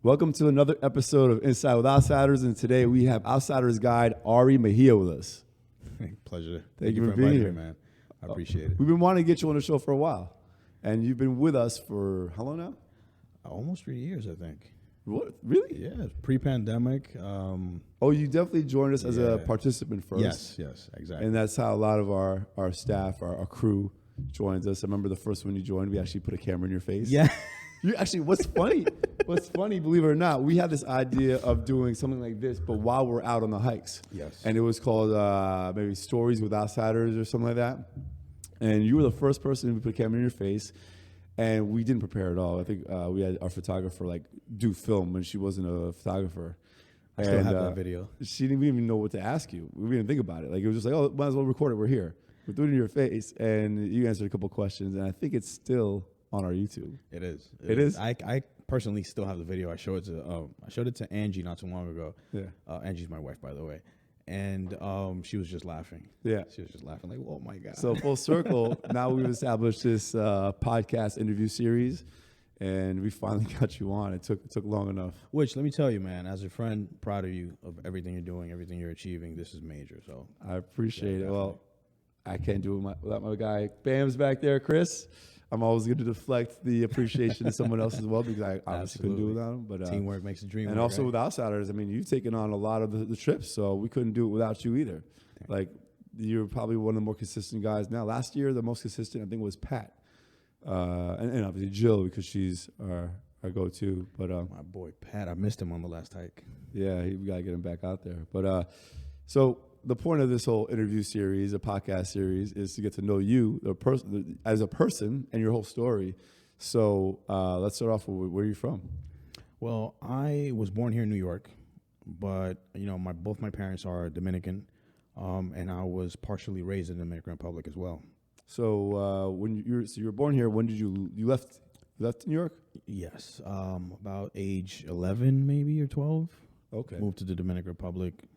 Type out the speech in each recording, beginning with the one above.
Welcome to another episode of Inside with Outsiders, and today we have Outsiders guide Ari Mejia with us. Pleasure. Thank you for being here, man. I appreciate it. We've been wanting to get you on the show for a while, and you've been with us for how long now? Almost 3 years, I think. What? Really? Yeah, pre-pandemic. Oh, you definitely joined us as a participant first. Yes, exactly. And that's how a lot of our staff, our crew, joins us. I remember the first one you joined, we actually put a camera in your face. Yeah. You actually, what's funny, believe it or not, we had this idea of doing something like this, but while we're out on the hikes. Yes. And it was called maybe Stories with Outsiders or something like that. And you were the first person to put a camera in your face, and we didn't prepare at all. I think we had our photographer do film, and she wasn't a photographer. I still have that video. She didn't even know what to ask you. We didn't think about it. Like, it was just like, oh, might as well record it. We're here. We threw it in your face, and you answered a couple questions, and I think it's still on our YouTube. It is. It is? I personally still have the video. I showed it to Angie not too long ago. Yeah. Angie's my wife, by the way. And she was just laughing. Yeah. She was just laughing like, oh, my God. So full circle, now we've established this podcast interview series, and we finally got you on. It took long enough. Which, let me tell you, man, as a friend, proud of you of everything you're doing, everything you're achieving. This is major. So I appreciate it. Definitely. Well, I can't do it without my guy Bam's back there, Chris. I'm always going to deflect the appreciation to someone else as well, because I obviously couldn't do it without him. But teamwork makes the dream and work, also right? with Outsiders, I mean, you've taken on a lot of the trips, so we couldn't do it without you either. Like, you're probably one of the more consistent guys now. Last year, the most consistent, I think, was Pat. And obviously Jill, because she's our go-to. But my boy Pat, I missed him on the last hike. yeah, we got to get him back out there. But so the point of this whole interview series, a podcast series, is to get to know you as a person and your whole story. So let's start off with where are you from? Well, I was born here in New York, but both my parents are Dominican, and I was partially raised in the Dominican Republic as well. So when you were born here, when did you left New York? Yes, about age 11 maybe or 12. Okay. Moved to the Dominican Republic,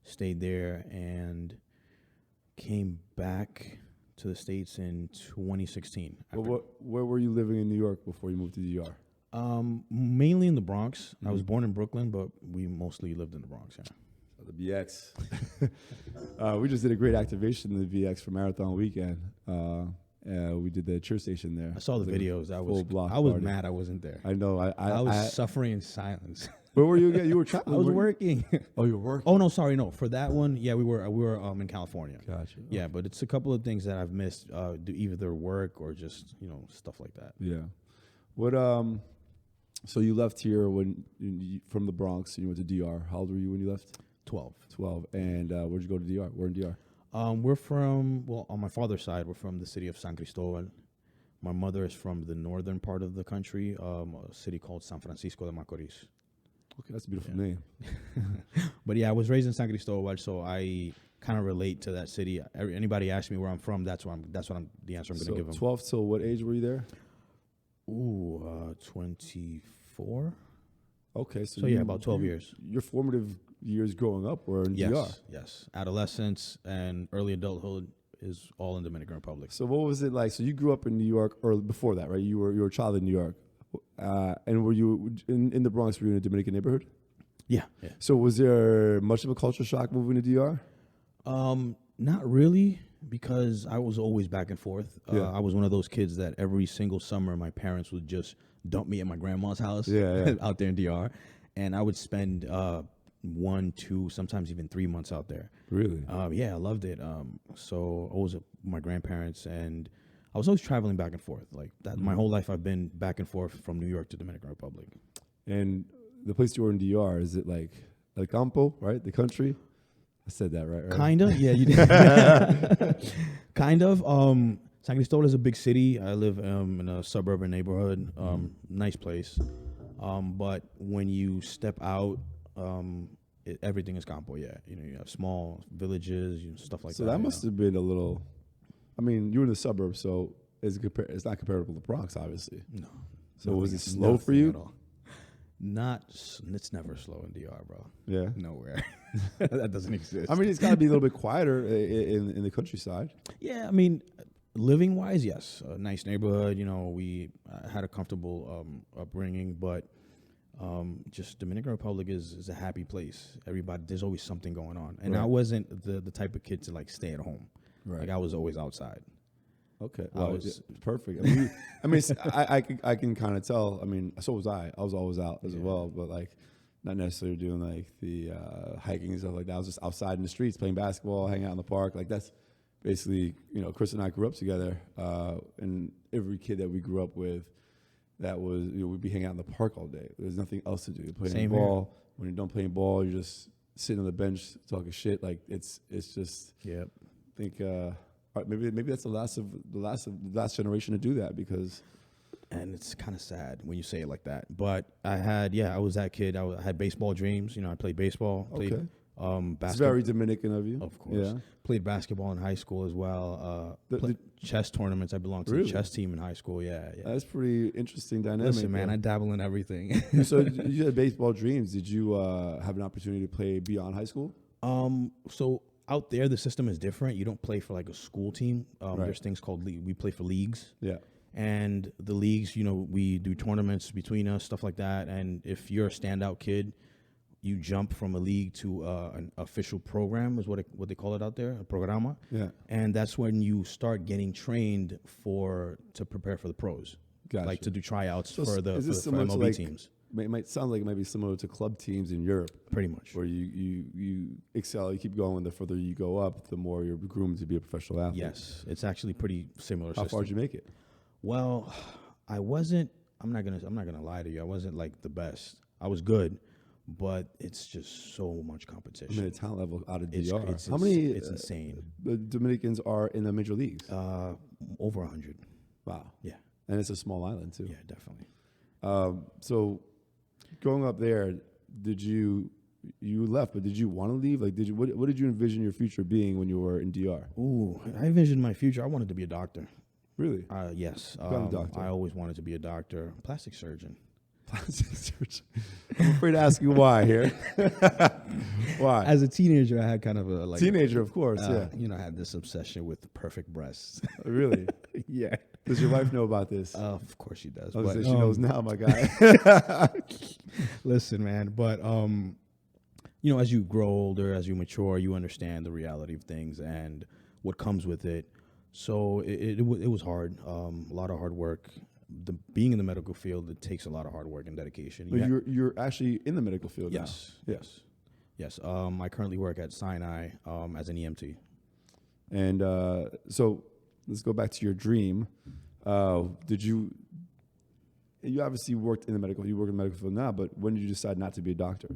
stayed there, and came back to the States in 2016. Well, where were you living in New York before you moved to DR? Mainly in the Bronx. I was born in Brooklyn, but we mostly lived in the Bronx. Yeah. The BX. We just did a great activation in the BX for Marathon Weekend. We did the cheer station there. I saw the videos. I was party. mad I wasn't there. I know. I was suffering in silence. Where were you again? You were traveling. I was working. Oh, you were working. Oh no, sorry, no. For that one, yeah, we were in California. Gotcha. Yeah, but it's a couple of things that I've missed, either work or just stuff like that. Yeah. What? So you left here from the Bronx. You went to DR. How old were you when you left? 12. 12. And where'd you go to DR? Where in DR? We're from, on my father's side, we're from the city of San Cristobal. My mother is from the northern part of the country, a city called San Francisco de Macorís. Okay, that's a beautiful name. But yeah, I was raised in San Cristobal, so I kind of relate to that city. Anybody asks me where I'm from, that's the answer I'm going to give them. 12 till what age were you there? Ooh, 24. Okay, So yeah, about 12 years. Your formative years growing up were in DR. Yes. Adolescence and early adulthood is all in Dominican Republic. So what was it like? So you grew up in New York, or before that, right? You were a child in New York. And were you in the Bronx? Were you in a Dominican neighborhood? Yeah. So was there much of a culture shock moving to DR? Not really, because I was always back and forth. Yeah. I was one of those kids that every single summer my parents would just dump me at my grandma's house out there in DR, and I would spend 1, 2, sometimes even 3 months out there. Really? Yeah, I loved it. So I was with my grandparents, and I was always traveling back and forth. Like that, my whole life I've been back and forth from New York to Dominican Republic. And the place you were in DR, is it like El Campo, right? The country? I said that right? Kind of, yeah, you did. Kind of. San Cristobal is a big city. I live in a suburban neighborhood. Nice place. But when you step out, everything is campo. Yeah, you have small villages, stuff like that. So that must have been a little. I mean, you were in the suburbs, so it's not comparable to Bronx, obviously. No. So was it slow for you? At all. It's never slow in DR, bro. Yeah. Nowhere. That doesn't exist. I mean, it's got to be a little bit quieter in the countryside. Yeah, I mean, living wise, yes, a nice neighborhood. We had a comfortable upbringing, but Just Dominican Republic is a happy place. There's always something going on. And Right. I wasn't the type of kid to like stay at home. Right. Like I was always outside. Okay, I well, was- yeah, perfect. I can kind of tell. I mean, so was I. I was always out as well, but like not necessarily doing like the hiking and stuff like that. I was just outside in the streets playing basketball, hanging out in the park. Like that's basically, Chris and I grew up together, and every kid that we grew up with, that was, we'd be hanging out in the park all day. There's nothing else to do. You're playing Same ball. When you're done playing ball, you're just sitting on the bench talking shit. Like it's just. Yep. I think maybe that's the last generation to do that, because And it's kind of sad when you say it like that. But I was that kid. I had baseball dreams. I played baseball. Played, Okay. basketball. it's very Dominican of you. Of course. Yeah. Played basketball in high school as well. The- Chess tournaments. I belonged to Really? the chess team in high school. Yeah. That's pretty interesting dynamic. Listen, man, I dabble in everything. So you had baseball dreams. Did you have an opportunity to play beyond high school? So out there, the system is different. You don't play for like a school team. Right. There's things called we play for leagues. Yeah. And the leagues, we do tournaments between us, stuff like that. And if you're a standout kid, you jump from a league to an official program, is what they call it out there, a programa. Yeah. And that's when you start getting trained to prepare for the pros, Gotcha. like to do tryouts So for is this for similar to MLB like, teams, It might sound like it might be similar to club teams in Europe, pretty much. where you excel, you keep going. The further you go up, the more you're groomed to be a professional athlete. Yes, it's actually pretty similar. How far system. did you make it? Well, I wasn't. I'm not gonna lie to you. I wasn't like the best. I was good, but it's just so much I competition. mean, the talent level out of It's, DR. it's How ins- many It's insane. the Dominicans are in the major leagues? Over 100. Wow. Yeah, And it's a small island too. yeah, definitely. So growing up there, did you left, but did you want to leave? Like, what did you envision your future being when you were in DR? Ooh, I envisioned my future. I wanted to be a doctor. Really? Yes. What kind of doctor? I always wanted to be a doctor, plastic surgeon. Plastic surgeon. I'm afraid to ask you why here. Why? As a teenager, I had kind of a Teenager, of course. Yeah. I had this obsession with perfect breasts. Really? yeah. Does your wife know about this? Of course she does. I was But, gonna say she knows now, my guy. listen, man. But as you grow older, as you mature, you understand the reality of things and what comes with it. So it was hard. A lot of hard work. Being in the medical field, it takes a lot of hard work and dedication. But you're actually in the medical field Yes. now. Yes. I currently work at Sinai as an EMT. And so let's go back to your dream. You obviously worked in the medical, you work in the medical field now, but when did you decide not to be a doctor?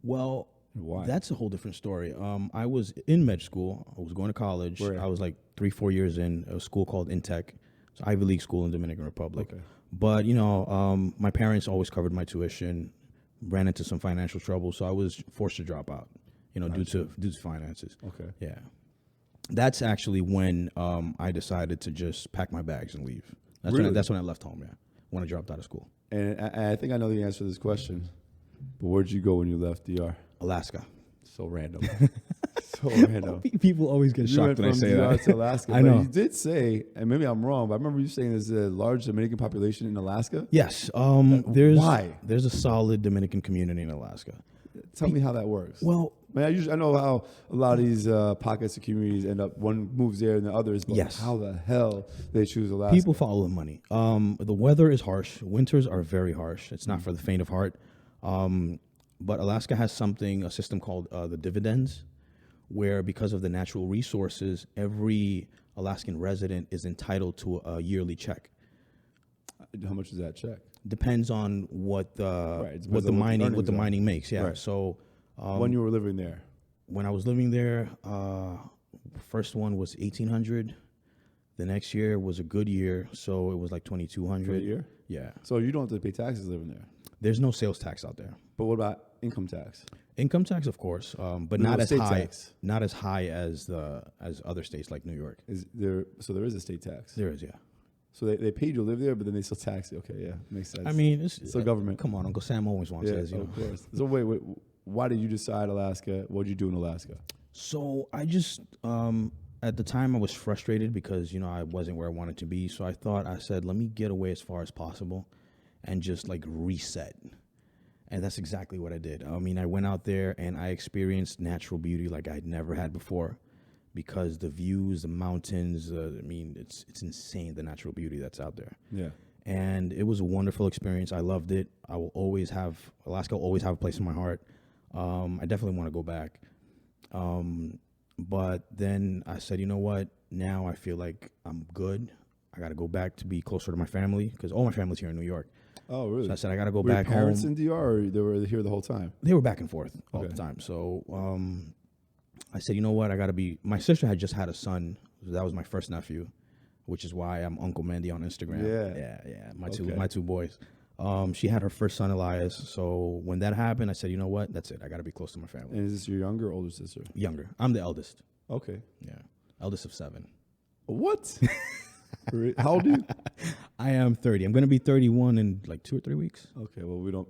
Well, Why? that's a whole different story. I was in med school. I was going to college. Where? I was like 3-4 years in a school called Intech. It's Ivy League school in Dominican Republic. Okay. But, my parents always covered my tuition, ran into some financial trouble, so I was forced to drop out, due to finances. Okay. Yeah. That's actually when I decided to just pack my bags and leave. Really? That's when I left home, yeah, when I dropped out of school. And I think I know the answer to this question, but where'd you go when you left DR? Alaska. So random. So random. People always get You shocked went when I from say DR that. to Alaska. I but know. You did say, and maybe I'm wrong, but I remember you saying there's a large Dominican population in Alaska. Yes. Why? There's a solid Dominican community in Alaska. Tell me how that works. Well, I know how a lot of these pockets of communities end up, one moves there and the others, but Yes. how the hell they choose Alaska? people follow the money. The weather is harsh. Winters are very harsh. It's not for the faint of heart. But Alaska has a system called the dividends, where because of the natural resources, every Alaskan resident is entitled to a yearly check. How much is that check? Depends on what Right, it depends what the on what the mining earnings are. mining makes. Yeah. Right. So When you were living there? when I was living there, first one was 1,800. The next year was a good year, so it was like 2,200 For a year? Yeah. So you don't have to pay taxes living there. There's no sales tax out there. But what about income tax? Income tax, of course, but No, not as state high. tax. Not as high as other states like New York. So there is a state tax. There is, yeah. So they paid you to live there, but then they still tax you. Okay, yeah, makes sense. I mean, it's still government. Come on, Uncle Sam always wants Yeah, his. of course. So wait, why did you decide Alaska? What did you do in Alaska? So I just at the time I was frustrated because I wasn't where I wanted to be. So I said, let me get away as far as possible, and just like reset. And that's exactly what I did. I mean, I went out there and I experienced natural beauty like I'd never had before, because the views, the mountains, I mean, it's insane, the natural beauty that's out there. Yeah. And it was a wonderful experience. I loved it. Alaska will always have a place in my heart. I definitely want to go back. But then I said, you know what? Now I feel like I'm good. I got to go back to be closer to my family, because all my family's here in New York. Oh, really? So I said, I got to go Were back your parents home. in DR, or they were here the whole time? They were back and forth all Okay. the time. So I said, you know what? I got to be. My sister had just had a son. So that was my first nephew, which is why I'm Uncle Mandy on Instagram. Yeah. My two boys. She had her first son, Elias. So when that happened, I said, you know what? That's it. I got to be close to my family. And is this your younger or older sister? Younger. I'm the eldest. Okay. Yeah. Eldest of 7. What? How old are you? I am 30. I'm going to be 31 in like 2 or 3 weeks. Okay, well,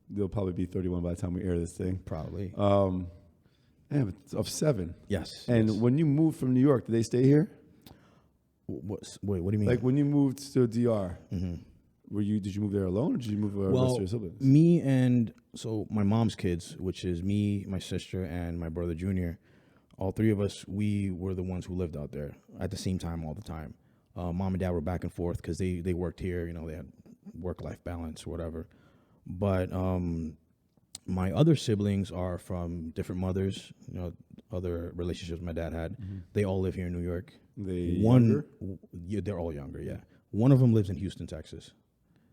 they'll probably be 31 by the time we air this thing. Probably. Of 7. Yes. And yes. when you moved from New York, did they stay here? Wait, what do you mean? Like when you moved to DR, Mm-hmm. did you move there alone, or did you move with the rest of your siblings? Me and so my mom's kids, which is me, my sister, and my brother Junior, all 3 of us, we were the ones who lived out there at the same time all the time. Mom and dad were back and forth because they worked here. You know, they had work-life balance or whatever. But my other siblings are from different mothers. You know, other relationships my dad had. Mm-hmm. They all live here in New York. Younger? Yeah, they're all younger. Yeah, one of them lives in Houston, Texas.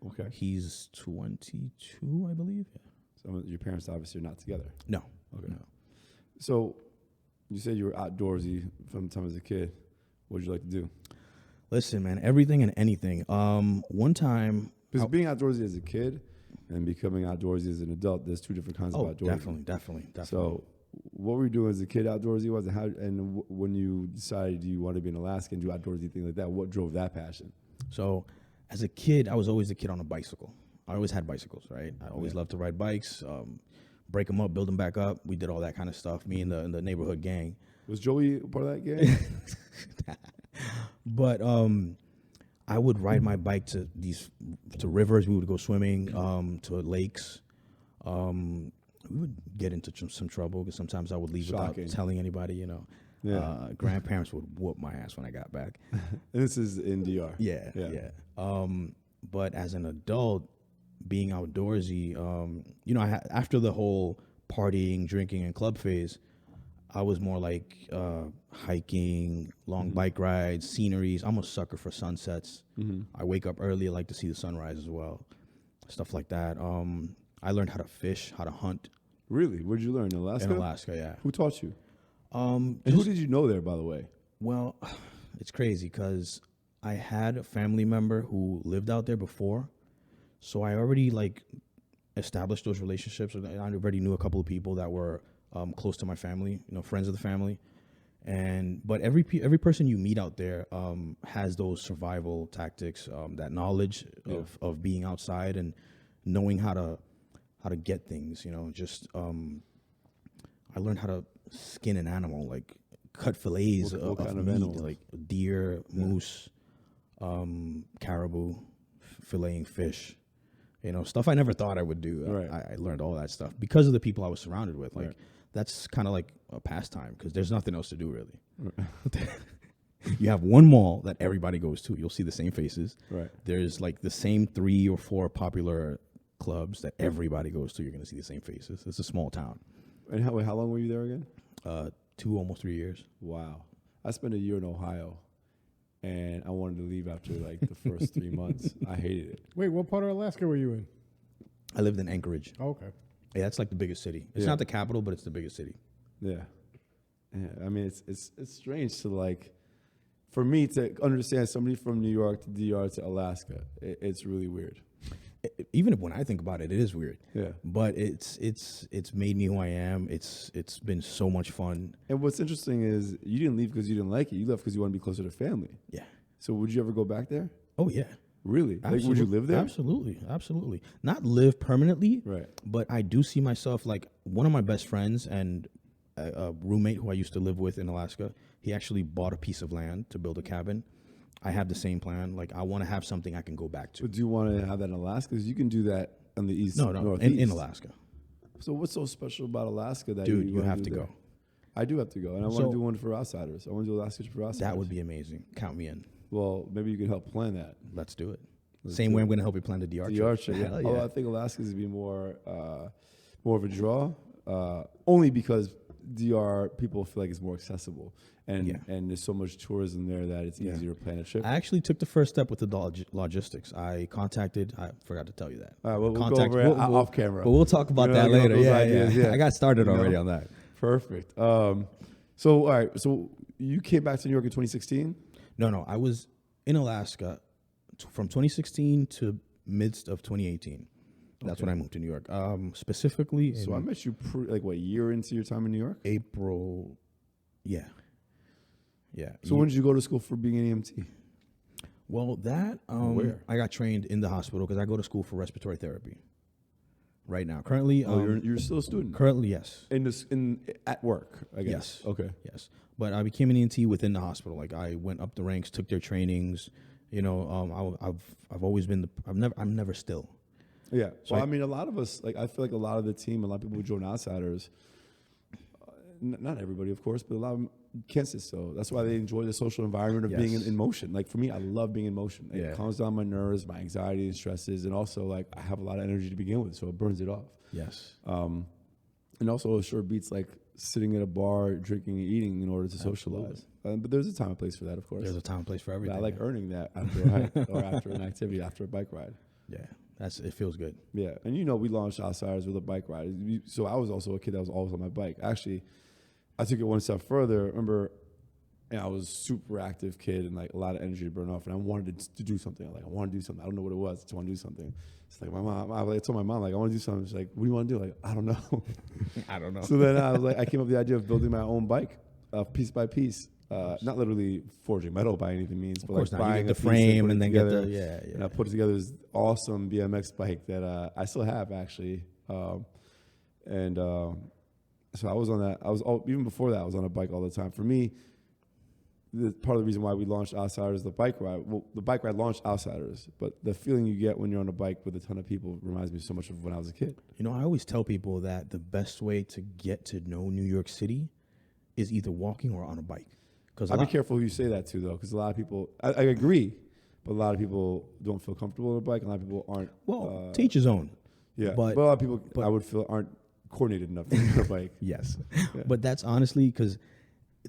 Okay. He's 22, I believe. Yeah. So your parents obviously are not together. No. Okay. No. So you said you were outdoorsy from the time as a kid. What did you like to do? Listen, man, everything and anything. One time, Because being outdoorsy as a kid and becoming outdoorsy as an adult, there's 2 different kinds of outdoorsy. Definitely. So what were you doing as a kid outdoorsy? When you decided you wanted to be in Alaska and do outdoorsy things like that, what drove that passion? So as a kid, I was always the kid on a bicycle. I always had bicycles, right? I always loved to ride bikes, break them up, build them back up. We did all that kind of stuff, me and the neighborhood gang. Was Joey part of that gang? But I would ride my bike to rivers. We would go swimming, to lakes. We would get into some trouble because sometimes I would leave without telling anybody, you know. Yeah. Grandparents would whoop my ass when I got back. And this is in DR. Yeah. But as an adult, being outdoorsy, you know, after the whole partying, drinking, and club phase, I was more like hiking, long bike rides, sceneries. I'm a sucker for sunsets. Mm-hmm. I wake up early. I like to see the sunrise as well, stuff like that. I learned how to fish, how to hunt. Really? Where'd you learn? In Alaska? In Alaska, yeah. Who taught you? And who did you know there, by the way? Well, it's crazy because I had a family member who lived out there before, so I already established those relationships. I already knew a couple of people that were close to my family, you know, friends of the family. But every person you meet out there has those survival tactics, that knowledge of being outside and knowing how to get things, you know. Just I learned how to skin an animal, like cut fillets what of kind of meat, animals? like deer, moose, caribou, filleting fish. You know, stuff I never thought I would do. Right. I learned all that stuff because of the people I was surrounded with. Like, that's kind of like a pastime because there's nothing else to do, really. Right. You have one mall that everybody goes to. You'll see the same faces. Right. There's like the same 3 or 4 popular clubs that everybody goes to. You're going to see the same faces. It's a small town. And how long were you there again? 2, almost 3 years. Wow. I spent a year in Ohio. And I wanted to leave after like the first 3 months. I hated it. Wait, what part of Alaska were you in? I lived in Anchorage. Oh, okay. Yeah, that's like the biggest city. It's not the capital, but it's the biggest city. Yeah. I mean, it's strange to like, for me to understand somebody from New York to DR to Alaska. It's really weird. Even when I think about it, it is weird. Yeah. But it's made me who I am. It's been so much fun. And what's interesting is you didn't leave because you didn't like it. You left because you want to be closer to family. Yeah. So would you ever go back there? Oh yeah. Really? Like, would you live there? Absolutely. Not live permanently. Right. But I do see myself like one of my best friends and a roommate who I used to live with in Alaska. He actually bought a piece of land to build a cabin. I have the same plan. Like, I want to have something I can go back to. But do you want to have that in Alaska? Because you can do that on the east. No, in Alaska. So what's so special about Alaska that Dude, you wanna have do to there? go. I do have to go, and I want So- to do one for outsiders. I want to do Alaska trip for outsiders. That would be amazing. Count me in. Well, maybe you can help plan that. Let's do it. Let's Same do way it. I'm going to help you plan the DR The trip. Archer, yeah. Hell Although I think Alaska's gonna be more of a draw, only because DR people feel like it's more accessible, and there's so much tourism there that it's easier to plan a trip. I actually took the first step with the logistics. I forgot to tell you that. All right, we'll go over it off camera. But we'll talk about that later. Yeah. I got started already on that. Perfect. So all right, so you came back to New York in 2016. No, I was in Alaska from 2016 to midst of 2018. That's when I moved to New York. Specifically, So I met you a year into your time in New York. April. Yeah. So when did you go to school for being an EMT? Well, that Where? I got trained in the hospital because I go to school for respiratory therapy. Right now, currently, You're still a student. currently, yes, At work, I guess. Yes. Okay. yes. But I became an ENT within the hospital. Like I went up the ranks, took their trainings. You know, I've always been I'm never still. Yeah. So Well, I mean, a lot of us, I feel like a lot of the team, a lot of people who join outsiders, not everybody, of course, but a lot of them can't sit still. That's why they enjoy the social environment of being in motion. Like for me, I love being in motion. It calms down my nerves, my anxiety and stresses, and also I have a lot of energy to begin with, so it burns it off. Yes. And also it sure beats sitting at a bar, drinking and eating in order to socialize. But there's a time and place for that, of course. There's a time and place for everything. But I like earning that after a hike or after an activity, after a bike ride. Yeah, it feels good. Yeah, and we launched Outsiders with a bike ride. So I was also a kid that was always on my bike. Actually, I took it one step further. Remember, I was a super active kid and a lot of energy to burn off, and I wanted to do something. I want to do something. I don't know what it was. I just want to do something. It's like my mom. I told my mom I want to do something. She's like, "What do you want to do?" I don't know. I don't know. So then I was I came up with the idea of building my own bike, piece by piece. Not literally forging metal by any means, but course not. You buying get the a piece frame and then get together. the And I put it together this awesome BMX bike that I still have actually, so I was on that. Even before that, I was on a bike all the time. For me, part of the reason why we launched Outsiders, the bike ride. Well, the bike ride launched Outsiders, but the feeling you get when you're on a bike with a ton of people reminds me so much of when I was a kid. You know, I always tell people that the best way to get to know New York City is either walking or on a bike. I'd be careful who you say that to, though, because a lot of people, I agree, but a lot of people don't feel comfortable on a bike. A lot of people aren't. Well, to each his own. Yeah, but a lot of people, I would feel, aren't coordinated enough to be on a bike. Yes. Yeah. But that's honestly because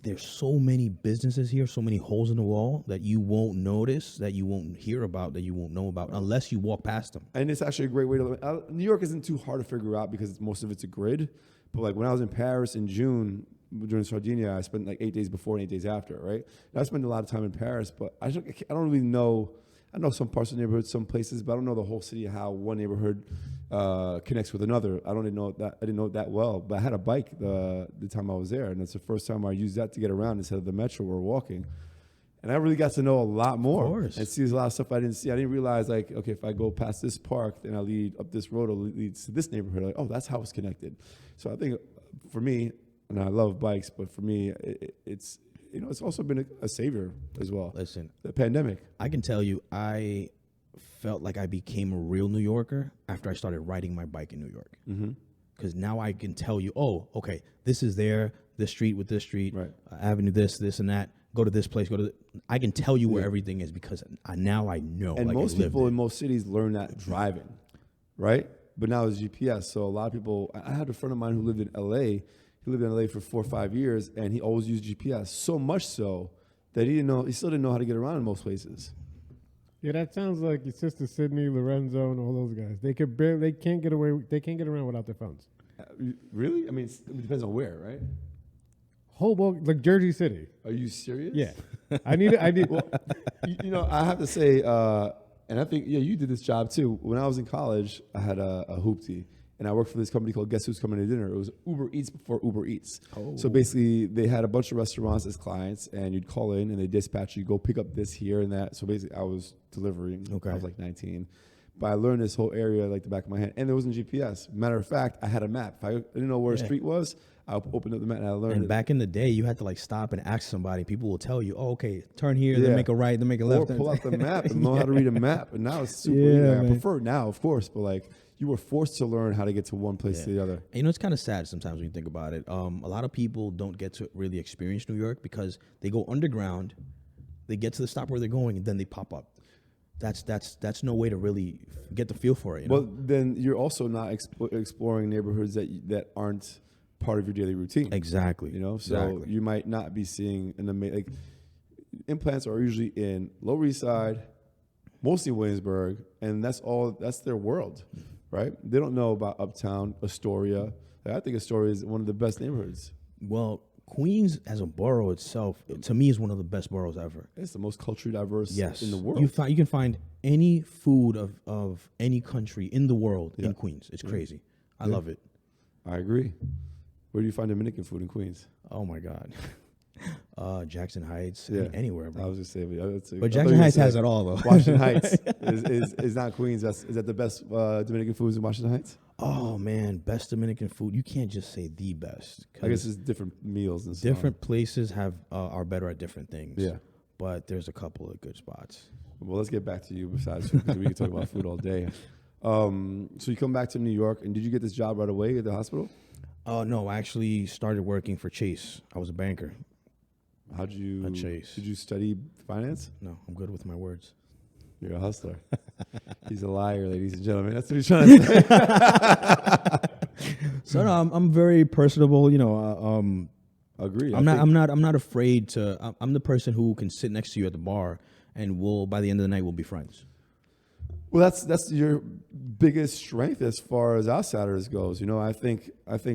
there's so many businesses here, so many holes in the wall that you won't notice, that you won't hear about, that you won't know about unless you walk past them. And it's actually a great way to. New York isn't too hard to figure out because most of it's a grid. But when I was in Paris in June, during Sardinia, I spent 8 days before and 8 days after, right? And I spent a lot of time in Paris, but I don't really know. I know some parts of the neighborhood, some places, but I don't know the whole city, how one neighborhood connects with another. I didn't know it that well, but I had a bike the time I was there, and it's the first time I used that to get around instead of the metro or walking. And I really got to know a lot more and see a lot of stuff I didn't see. I didn't realize, okay, if I go past this park, then I lead up this road, it leads to this neighborhood. Oh, that's how it's connected. So I think for me, and I love bikes, but for me, it's also been a savior as well. Listen, the pandemic. I can tell you, I felt like I became a real New Yorker after I started riding my bike in New York. Because now I can tell you, oh, okay, this is there, this street with this street, right. Avenue this and that. Go to this place. I can tell you where everything is because now I know. And most people in most cities learn that driving, right? But now it's GPS. So a lot of people. I had a friend of mine who lived in LA. He lived in LA for 4 or 5 years, and he always used GPS. So much so that he still didn't know how to get around in most places. Yeah, that sounds like your sister Sydney, Lorenzo, and all those guys. They can't get around without their phones. Really? I mean, it depends on where, right? Hoboken, like Jersey City. Are you serious? Yeah, I need. Well, I have to say, and I think you did this job too. When I was in college, I had a hoopty, and I worked for this company called Guess Who's Coming to Dinner. It was Uber Eats before Uber Eats. Oh. So basically, they had a bunch of restaurants as clients, and you'd call in, and they dispatch you, go pick up this here and that. So basically, I was delivering. Okay. I was 19. But I learned this whole area like the back of my hand, and there wasn't GPS. Matter of fact, I had a map. If I didn't know where a street was, I opened up the map and I learned. And back in the day, you had to stop and ask somebody. People will tell you, "Oh, okay, turn here, then make a right, then make a left." Or pull out the map and know how to read a map. And now it's super easy. I prefer it now, of course, but you were forced to learn how to get to one place to the other. And, it's kind of sad sometimes when you think about it. A lot of people don't get to really experience New York because they go underground, they get to the stop where they're going, and then they pop up. That's no way to really get the feel for it. Well, then you're also not exploring neighborhoods that aren't part of your daily routine. Exactly. So exactly. you might not be seeing like implants are usually in Lower East Side, mostly Williamsburg, and that's their world, right? They don't know about Uptown, Astoria. I think Astoria is one of the best neighborhoods. Well, Queens as a borough itself, to me, is one of the best boroughs ever. It's the most culturally diverse Yes. in the world. You can find any food of any country in the world in Queens. It's crazy. I love it. I agree. Where do you find Dominican food in Queens? Oh my God. Jackson Heights, Yeah. anywhere, bro. I was just saying, But Jackson Heights has it all, though. Washington Heights is not Queens. Is that the best Dominican foods in Washington Heights? Oh man, best Dominican food. You can't just say the best. I guess it's different meals and stuff. Different places are better at different things. Yeah. But there's a couple of good spots. Well, let's get back to you. Besides, because we can talk about food all day. So you come back to New York, and did you get this job right away at the hospital? No, I actually started working for Chase. I was a banker. How'd you? At Chase. Did you study finance? No, I'm good with my words. You're a hustler. He's a liar, ladies and gentlemen. That's what he's trying to say. So no, I'm very personable. Agree. I'm not afraid to. I'm the person who can sit next to you at the bar, and by the end of the night we'll be friends. Well, that's your biggest strength as far as outsiders goes. I think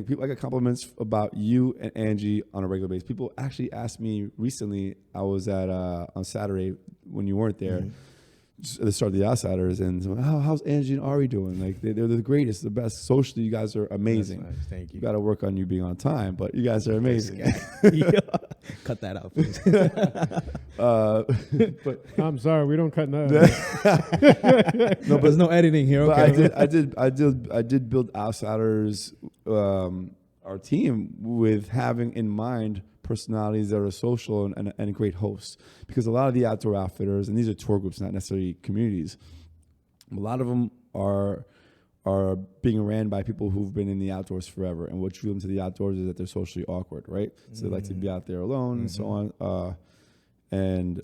people, I get compliments about you and Angie on a regular basis. People actually asked me recently. I was at on Saturday when you weren't there. The start of the Outsiders, and so, how's Angie and Ari doing? Like they're the greatest, the best. Socially, you guys are amazing. That's nice. Thank you. Got to work on you being on time, but you guys are amazing. Cut that out, please. But I'm sorry, we don't cut none. No, there's no editing here. Okay. But I did build Outsiders, our team, with having in mind personalities that are social and great hosts, because a lot of the outdoor outfitters, and these are tour groups, not necessarily communities, a lot of them are being ran by people who've been in the outdoors forever, and what drew them to the outdoors is that they're socially awkward, right? So they like to be out there alone and so on, and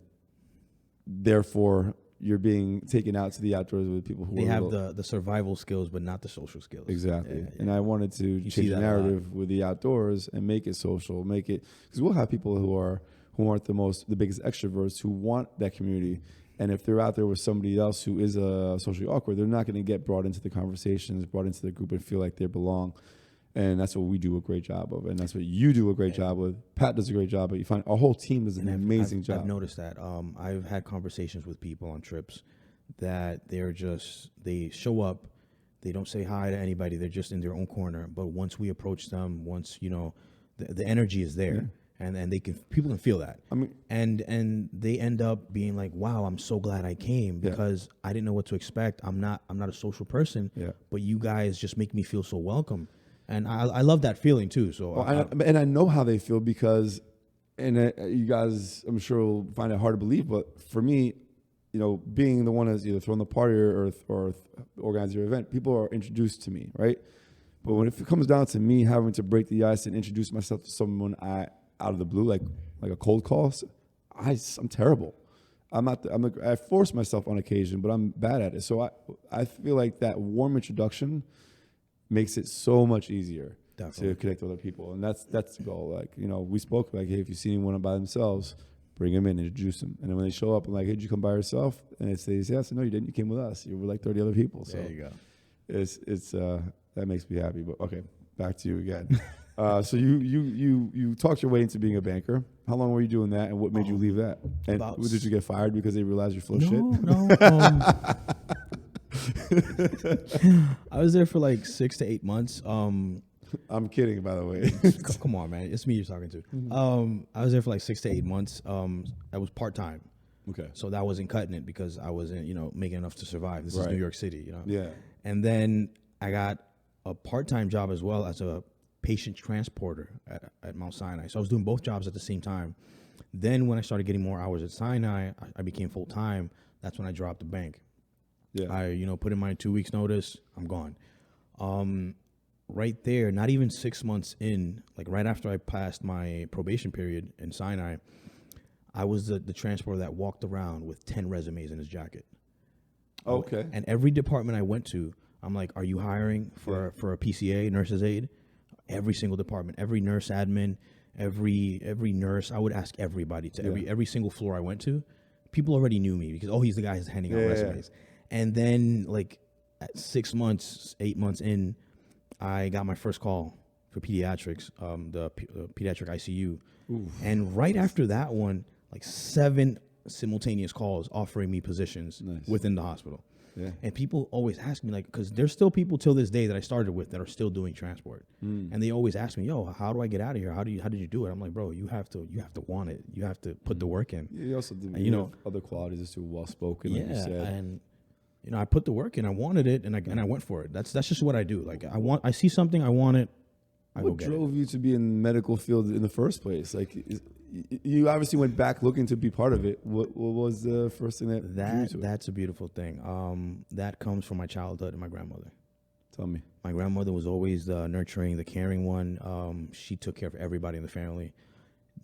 therefore you're being taken out to the outdoors with people who they have the survival skills, but not the social skills. Exactly. Yeah. And I wanted to change the narrative with the outdoors and make it social, because we'll have people who aren't the biggest extroverts who want that community. And if they're out there with somebody else who is socially awkward, they're not going to get brought into the conversations, brought into the group, and feel like they belong. And that's what we do a great job of, and that's what you do a great job with. Pat does a great job, but you find our whole team does an amazing job. I've noticed that. I've had conversations with people on trips that they show up, they don't say hi to anybody, they're just in their own corner. But once we approach them, the energy is there, and people can feel that. I mean, and they end up being like, "Wow, I'm so glad I came because I didn't know what to expect. I'm not a social person, but you guys just make me feel so welcome." And I love that feeling too. So, and I know how they feel because, you guys, I'm sure will find it hard to believe, but for me, being the one that's either throwing the party or organizing your event, people are introduced to me, right? But when it comes down to me having to break the ice and introduce myself to someone out of the blue, like a cold call, I'm terrible. I force myself on occasion, but I'm bad at it. So I feel like that warm introduction makes it so much easier to connect with other people, and that's the goal. Like we spoke like, hey, if you see anyone by themselves, bring them in, introduce them, and then when they show up, I'm like, hey, did you come by yourself? And they say yes. No, you didn't. You came with us. You were like 30 other people. So there you go. It's that makes me happy. But okay, back to you again. So you talked your way into being a banker. How long were you doing that, and what made you leave that? And did you get fired because they realized you're full of shit? No. I was there for like 6 to 8 months. I'm kidding, by the way. Come on, man. It's me you're talking to. I was there for like 6 to 8 months. I was part-time. Okay. So that wasn't cutting it because I wasn't, making enough to survive. This is New York City, Yeah. And then I got a part-time job as well as a patient transporter at Mount Sinai. So I was doing both jobs at the same time. Then when I started getting more hours at Sinai, I became full-time. That's when I dropped the bank. Yeah. I, put in my 2 weeks notice. I'm gone. Right there, not even 6 months in, like right after I passed my probation period in Sinai, I was the transporter that walked around with 10 resumes in his jacket. Okay. And every department I went to, I'm like, are you hiring for a PCA, nurse's aide? Every single department, every nurse admin, every nurse, I would ask everybody to every single floor I went to. People already knew me because, he's the guy who's handing out resumes. And then like at 6 months, 8 months in, I got my first call for pediatrics, the pediatric ICU. Oof. And right after that one, like 7 simultaneous calls offering me positions within the hospital. Yeah. And people always ask me, like, because there's still people till this day that I started with that are still doing transport. And they always ask me, yo, how do I get out of here? How did you do it? I'm like, bro, you have to want it. You have to put the work in. You also do, and, you know, other qualities is too well spoken, like you said. And you know, I put the work in. I wanted it, and I went for it. That's just what I do. Like I see something, I want it. What drove you to be in the medical field in the first place? Like, you obviously went back looking to be part of it. What was the first thing that drew you to it? That's a beautiful thing. That comes from my childhood and my grandmother. Tell me. My grandmother was always the nurturing, the caring one. She took care of everybody in the family.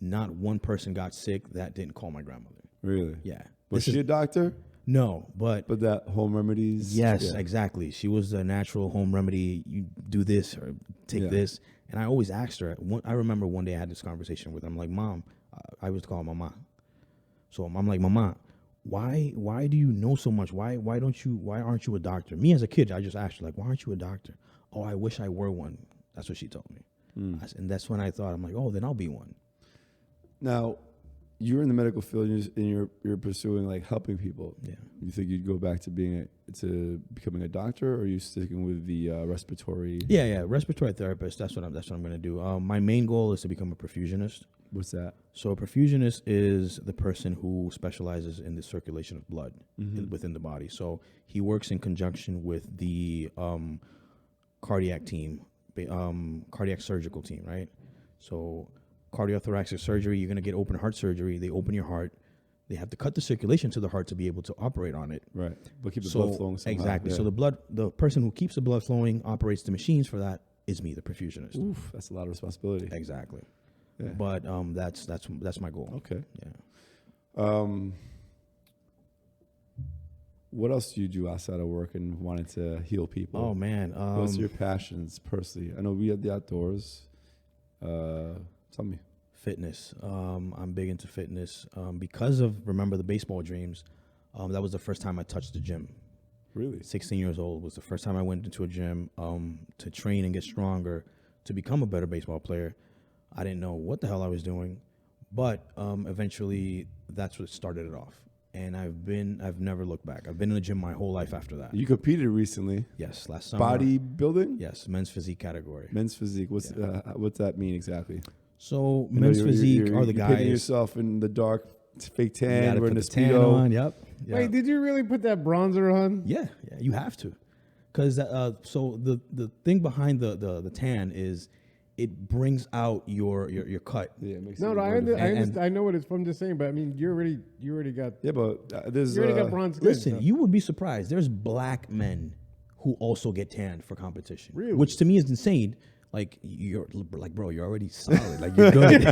Not one person got sick that didn't call my grandmother. Really? Yeah. Was she a doctor? No, but that home remedies. Yes, exactly. She was a natural home remedy. You do this or take this, and I always asked her. I remember one day I had this conversation with her. I'm like, Mom, I was calling Mama. So I'm like, Mama, why do you know so much? Why aren't you a doctor? Me as a kid, I just asked her, like, why aren't you a doctor? Oh, I wish I were one. That's what she told me, and that's when I thought, I'm like, oh, then I'll be one. Now, you're in the medical field and you're pursuing like helping people. Yeah. You think you'd go back to becoming a doctor, or are you sticking with the respiratory? Yeah, respiratory therapist. That's what I'm going to do. My main goal is to become a perfusionist. What's that? So a perfusionist is the person who specializes in the circulation of blood within the body. So he works in conjunction with the cardiac team, cardiac surgical team, right? So cardiothoracic surgery, you're going to get open heart surgery. They open your heart. They have to cut the circulation to the heart to be able to operate on it. Right. But keep the blood flowing somehow. Exactly. Yeah. So the person who keeps the blood flowing, operates the machines for that, is me, the perfusionist. Oof, that's a lot of responsibility. Exactly. Yeah. But that's my goal. Okay. Yeah. What else do you do outside of work and wanting to heal people? Oh man. What's your passions personally? I know we have the outdoors. Tell me. Fitness. I'm big into fitness because of, remember, the baseball dreams. That was the first time I touched the gym. Really? 16 years old was the first time I went into a gym to train and get stronger, to become a better baseball player. I didn't know what the hell I was doing, but eventually that's what started it off. And I've never looked back. I've been in the gym my whole life after that. You competed recently. Yes, last summer. Bodybuilding? Yes, men's physique category. Men's physique. What's that mean exactly? So men's physique are the guys. Pitting yourself in the dark, fake tan, wearing a tan Speedo. on. Yep. Wait, did you really put that bronzer on? Yeah, you have to, because so the thing behind the tan is it brings out your cut. Yeah, it makes no, I know what it's from. Just saying, but I mean, you already got. Yeah, but there's. You already got bronze skin. Listen, you would be surprised. There's black men who also get tanned for competition. Really? Which to me is insane. Like, you're like, bro, you're already solid. Like, you're good.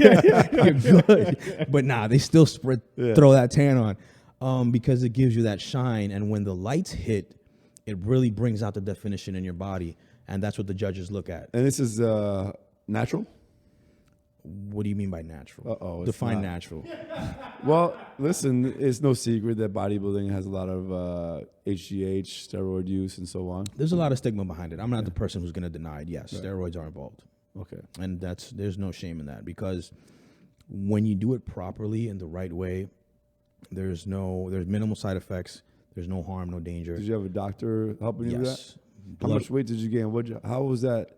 You're good. But nah, they still throw that tan on because it gives you that shine. And when the lights hit, it really brings out the definition in your body. And that's what the judges look at. And this is natural? What do you mean by natural? Uh-oh. Define natural. Well, listen, it's no secret that bodybuilding has a lot of HGH, steroid use, and so on. There's a lot of stigma behind it. I'm not the person who's going to deny it. Yes, steroids are involved. Okay. And there's no shame in that, because when you do it properly in the right way, there's minimal side effects. There's no harm, no danger. Did you have a doctor helping you with that? Blood. How much weight did you gain? How was that?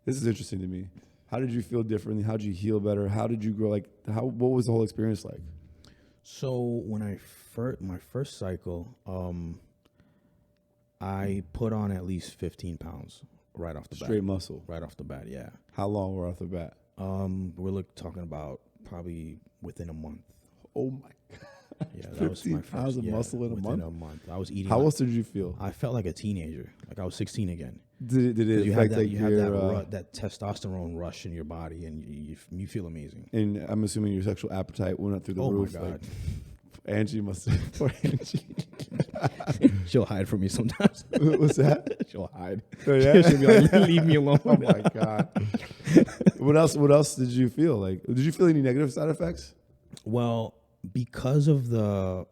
This is interesting to me. How did you feel differently? How did you heal better? How did you grow? What was the whole experience like? So when my first cycle, I put on at least 15 pounds right off the bat. Straight muscle. Right off the bat, yeah. How long were off the bat? We're talking about probably within a month. Oh my God. Yeah, that was my 15 pounds first. of Yeah, muscle in a within month? I was eating. How else did you feel? I felt like a teenager. Like I was 16 again. Did it 'Cause you have affect that, like you have your? that testosterone rush in your body, and you feel amazing. And I'm assuming your sexual appetite went up through the Oh roof. my God. Like, Angie must. Poor Angie. She'll hide from me sometimes. What's that? She'll hide. Oh, yeah? She'll be like, leave me alone. Oh my God. What else did you feel? Like, did you feel any negative side effects? Well, because of the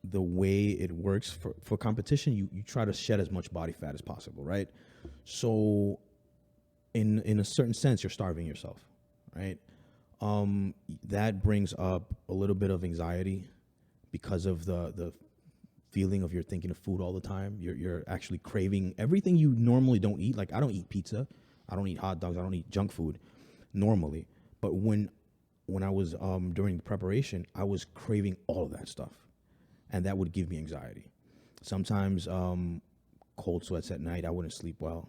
way it works for competition, you try to shed as much body fat as possible, right? So in a certain sense, you're starving yourself, right? That brings up a little bit of anxiety because of the feeling of you're thinking of food all the time. You're actually craving everything you normally don't eat. Like I don't eat pizza, I don't eat hot dogs, I don't eat junk food normally. But when I was during the preparation, I was craving all of that stuff, and that would give me anxiety. Sometimes cold sweats at night, I wouldn't sleep well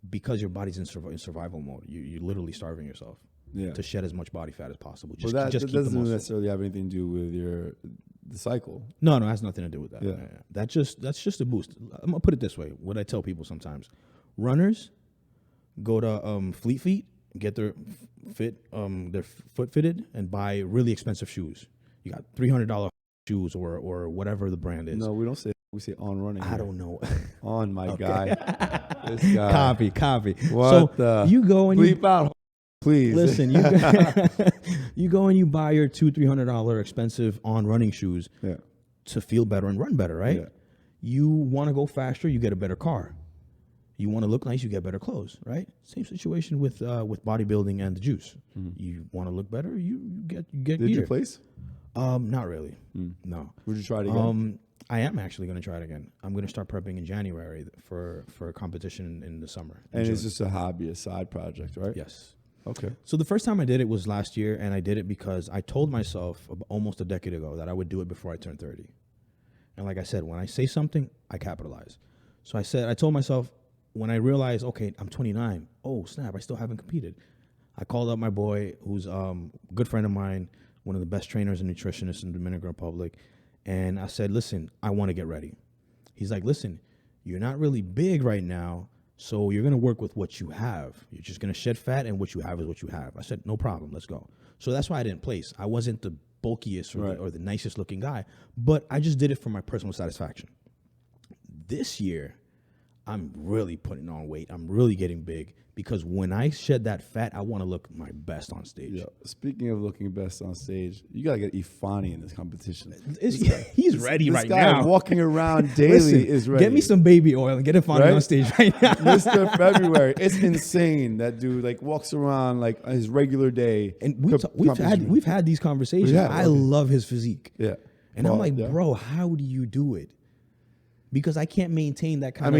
because your body's in survival mode. You're literally starving yourself to shed as much body fat as possible. Just That keep the doesn't muscle. necessarily have anything to do with the cycle. No, it has nothing to do with that. Yeah. That's just a boost. I'm gonna put it this way: what I tell people sometimes, runners go to Fleet Feet, get their foot fitted, and buy really expensive shoes. You got $300 shoes or whatever the brand is. No, we don't say. We say on running. I don't know. On my guy. This guy. Copy. What so you go and you bleep out, please. listen. You go and you buy your $200-300 expensive on running shoes to feel better and run better, right? Yeah. You want to go faster, you get a better car. You want to look nice, you get better clothes, right? Same situation with bodybuilding and the juice. Mm-hmm. You want to look better, you get gear. Did you place? Not really. No. Would you try it again? I am actually going to try it again. I'm going to start prepping in January for a competition in the summer. And it's just a hobby, a side project, right? Yes. Okay. So the first time I did it was last year, and I did it because I told myself almost a decade ago that I would do it before I turned 30. And like I said, when I say something, I capitalize. So I told myself, when I realized, okay, I'm 29, oh snap, I still haven't competed. I called up my boy, who's a good friend of mine, one of the best trainers and nutritionists in the Dominican Republic, and I said, listen, I want to get ready. He's like, listen, you're not really big right now, so you're going to work with what you have. You're just going to shed fat, and what you have is what you have. I said, no problem, let's go. So that's why I didn't place. I wasn't the bulkiest or the nicest looking guy, but I just did it for my personal satisfaction. This year, I'm really putting on weight. I'm really getting big because when I shed that fat, I want to look my best on stage. Yeah. Speaking of looking best on stage, you gotta get Ifani in this competition. He's ready this right guy now. walking around daily Listen, is ready. get me some baby oil and get it Right? on stage right now. Mr. February. It's insane. That dude like walks around like on his regular day. And we've had these conversations. Yeah, I okay. love his physique. Yeah. And I'm like, bro, how do you do it? Because I can't maintain that kind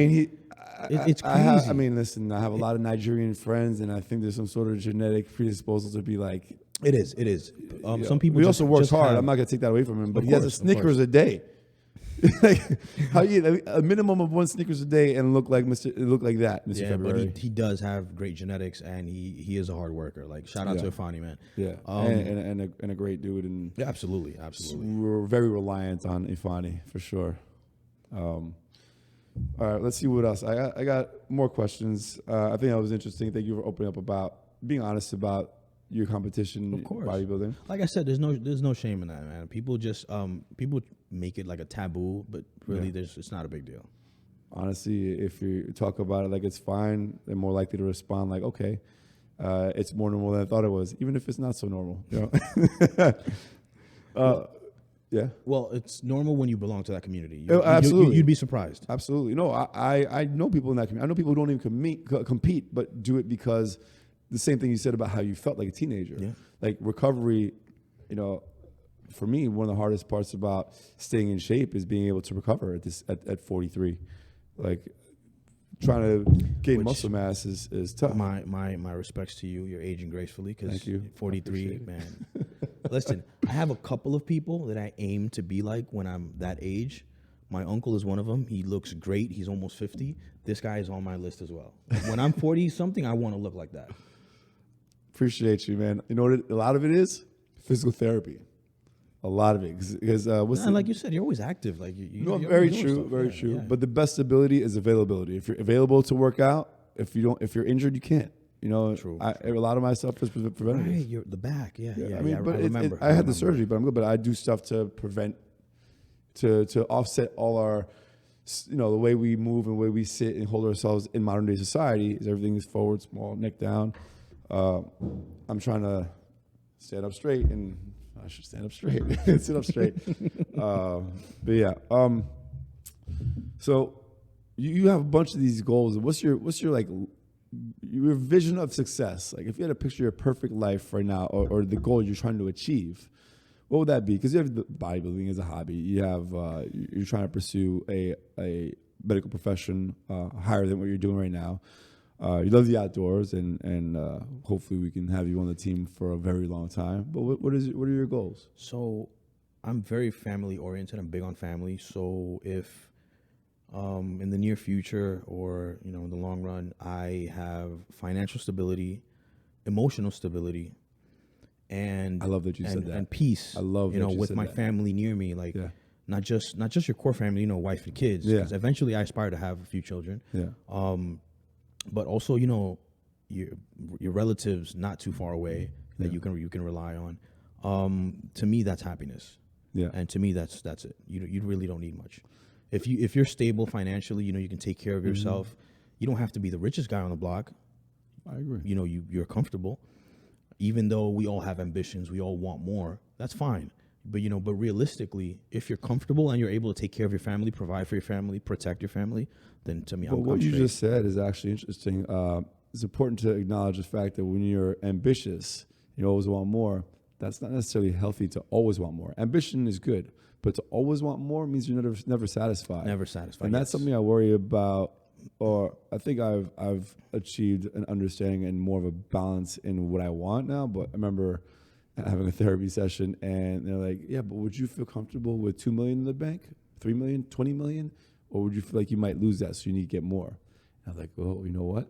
it's crazy. I mean, listen, I have a lot of Nigerian friends, and I think there's some sort of genetic predisposal to be like. It is. Some people. He also works hard. have- I'm not gonna take that away from him, but Of he has a course, of Snickers a day. Like, how you a minimum of one Snickers a day and look like that, Mr. Yeah, February. but he does have great genetics, and he is a hard worker. Like shout out to Ifani, man. Yeah, and a great dude, and Yeah, absolutely. we're very reliant on Ifani for sure. All right, let's see what else. I got more questions. I think that was interesting. Thank you for opening up about being honest about your competition Of course. bodybuilding. Like I said, there's no shame in that, man. People just people make it like a taboo, but really, it's not a big deal. Honestly, if you talk about it like it's fine, they're more likely to respond like, okay, it's more normal than I thought it was, even if it's not so normal. You know? Yeah. Well, it's normal when you belong to that community. Absolutely. You'd be surprised. Absolutely. No, I know people in that community. I know people who don't even compete, but do it because the same thing you said about how you felt like a teenager. Yeah. Like recovery, you know, for me, one of the hardest parts about staying in shape is being able to recover at 43. Like trying to gain muscle mass is tough. My respects to you. You're aging gracefully because Thank you. 43, man. Listen, I have a couple of people that I aim to be like when I'm that age. My uncle is one of them. He looks great. He's almost 50. This guy is on my list as well. When I'm 40 something, I want to look like that. Appreciate you, man. You know what a lot of it is? Physical therapy. A lot of it, because like you said, you're always active. Like no, you're very doing true, stuff. very Yeah, true. yeah. But the best ability is availability. If you're available to work out, if you're injured, you can't. You know, True. A lot of my stuff is preventative. Right, you're the back. Yeah, yeah. I mean, but remember. I had the surgery, but I'm good. But I do stuff to prevent, to offset all our, the way we move and the way we sit and hold ourselves in modern day society. Is everything is forward, small, neck down. I'm trying to stand up straight, and I should stand up straight, sit up straight. But yeah, so you have a bunch of these goals. What's your like your vision of success? Like if you had to picture your perfect life right now, or the goal you're trying to achieve, what would that be? Because you have the bodybuilding as a hobby. You have you're trying to pursue a medical profession higher than what you're doing right now. You love the outdoors, and hopefully we can have you on the team for a very long time. But what are your goals? So I'm very family oriented. I'm big on family. So if in the near future or in the long run, I have financial stability, emotional stability, and I love that you said that. And peace. I love that you with said my that. family near me, like not just your core family, wife and kids. Yeah. 'Cause eventually, I aspire to have a few children. Yeah. But also, your relatives not too far away that you can rely on. To me, that's happiness. Yeah. And to me, that's it. You really don't need much. If you're stable financially, you can take care of yourself. You don't have to be the richest guy on the block. I agree. You're comfortable. Even though we all have ambitions, we all want more. That's fine. But but realistically, if you're comfortable and you're able to take care of your family, provide for your family, protect your family, then to me, But what you just said is actually interesting. It's important to acknowledge the fact that when you're ambitious, you always want more. That's not necessarily healthy to always want more. Ambition is good, but to always want more means you're never satisfied. Never satisfied. And that's something I worry about, or I think I've achieved an understanding and more of a balance in what I want now. But I remember having a therapy session, and they're like, "Yeah, but would you feel comfortable with $2 million in the bank, $3 million, $20 million, or would you feel like you might lose that, so you need to get more?" And I was like, "Well, you know what?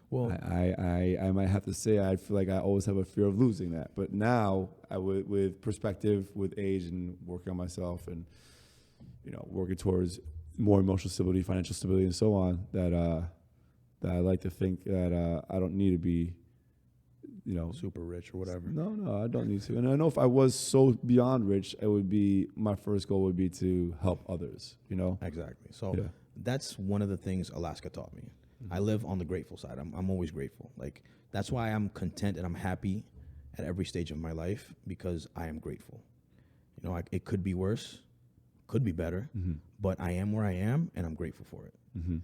Well, I might have to say I feel like I always have a fear of losing that, but now with perspective, with age, and working on myself, and working towards more emotional stability, financial stability, and so on, that I like to think that I don't need to be, super rich or whatever. No, I don't need to. And I know if I was so beyond rich, my first goal would be to help others. Exactly. So that's one of the things Alaska taught me. I live on the grateful side. I'm always grateful. Like that's why I'm content and I'm happy at every stage of my life, because I am grateful. It could be worse, could be better, but I am where I am and I'm grateful for it.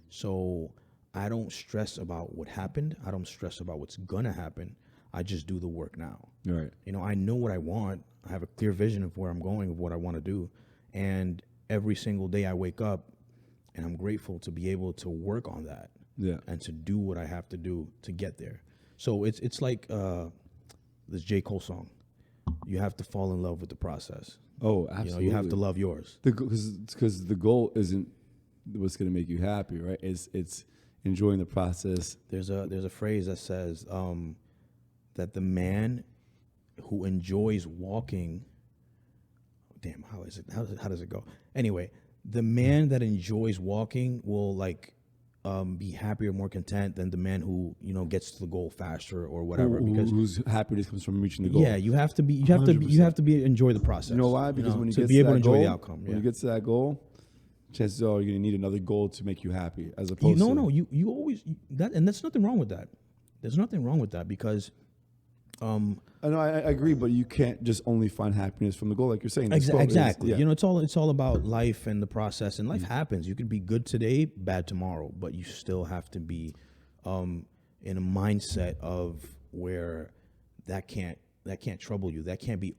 So I don't stress about what happened. I don't stress about what's gonna happen. I just do the work now. Right. I know what I want. I have a clear vision of where I'm going, of what I want to do. And every single day I wake up and I'm grateful to be able to work on that. Yeah. And to do what I have to do to get there. So it's like this J. Cole song. You have to fall in love with the process. Oh, absolutely. You have to love yours. Because the goal isn't what's going to make you happy, right? It's enjoying the process. There's a phrase that says that the man who enjoys walking. Damn, how is it? How does it go? Anyway, the man that enjoys walking will be happier, more content than the man who gets to the goal faster or whatever. Because whose happiness comes from reaching the goal. Yeah, you have to enjoy the process. You know why? Because when you to get be to able that to enjoy goal, the outcome. When you get to that goal, chances are you're going to need another goal to make you happy, as opposed to you always that, and there's nothing wrong with that. There's nothing wrong with that because. I know, I agree, but you can't just only find happiness from the goal, like you're saying. Exactly. It's all about life and the process, and life happens. You could be good today, bad tomorrow, but you still have to be in a mindset of where that can't trouble you. That can't be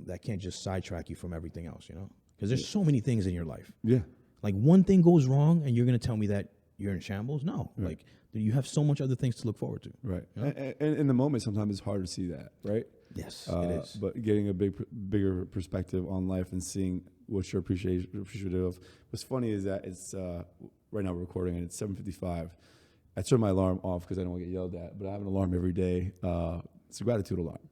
that can't just sidetrack you from everything else. Because there's so many things in your life. Yeah. Like one thing goes wrong, and you're gonna tell me that you're in shambles? No. Right. Like you have so much other things to look forward to. Right. And in the moment, sometimes it's hard to see that, right? Yes, it is. But getting a bigger perspective on life and seeing what you're appreciative of. What's funny is that it's right now we're recording and it's 7:55. I turn my alarm off because I don't want to get yelled at, but I have an alarm every day. It's a gratitude alarm.